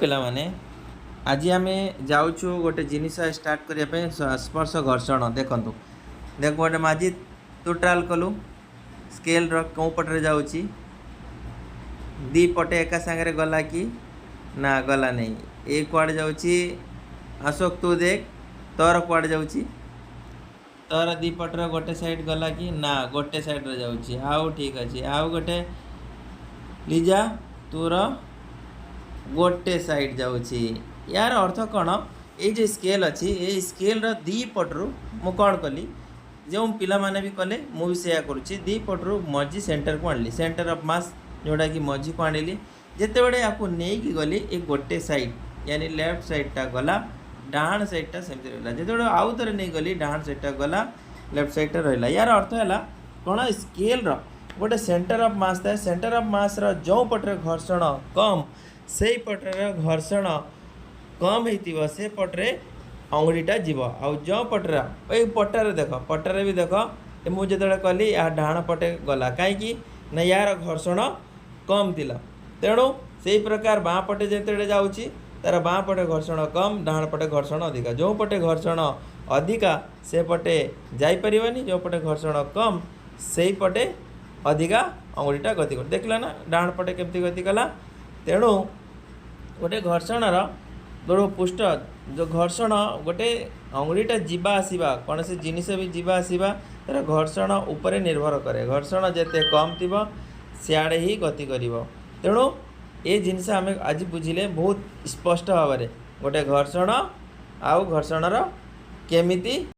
पिला माने आज आम जाऊँ गोटे जिनिस स्टार्ट करने स्पर्श घर्षण देखु देख गोटे माझी तू ट्रायल कलु स्केल कौ पटे जाऊँगी दी पटे एका सांगे गला कि ना गला नहीं ये कुआड़े जाऊँगी अशोक तू देख तोर कुआड़े जाऊँगी तोर दी पटर गोटे साइड गला कि ना गोटे साइड रे जाऊँगी आउ ठीक अच्छे आउ गोटे लीजा तोर गोटे साइड जाऊँगी यार अर्थ कौन ये जो स्केल अच्छी ये स्केल दी पटरू मु कौन कली जो पिला माने भी कले मु भी सेया करुच्ची दी पटरू मझी सेंटर को आनली सेंटर ऑफ मास जोड़ा कि मझी को आनिली जिते बड़े आपको नहीं गली ये गोटे साइड यानी लेफ्ट साइडटा गला डाहाण साइडटा सेमती रहा जिते बड़े आउ थे नहीं गली डाहाण साइडटा गला लेफ्ट साइडटा रहा यार अर्थ है कौन स्केल गोटे सेंटर ऑफ मास था सेंटर ऑफ मास जो पटे घर्षण कम से पटर घर्षण कम हो से पटरे अंगुड़ीटा जीव आउ जो पटरा ये पटार देख पटारे भी देख मुझे जो कली या डाण पटे गला कहीं ना यार घर्षण कम थिला तेणु से प्रकार बाँ पटे जिते जाऊँगी तार बाँ पटे घर्षण कम डाण पटे घर्षण अधिका जो पटे घर्षण अधिका से पटे जापरिनी जो पटे घर्षण कम से पटे अधिका अंगुड़ीटा गति कर देखला ना डाण पटे केमती गति कला तेणु गोटे घर्षण जो पृष्ठ जो घर्षण गोटे अंगुड़ीटा जीवा आसवा कौन से जिनिस भी जीवा आसवा तार घर्षण उपरे निर्भर करे घर्षण जिते कम थी सियाड़े ही गति कर तेणु ये जिनस आम आज बुझिले बहुत स्पष्ट भाव में गोटे घर्षण आउ घर्षणर केमिति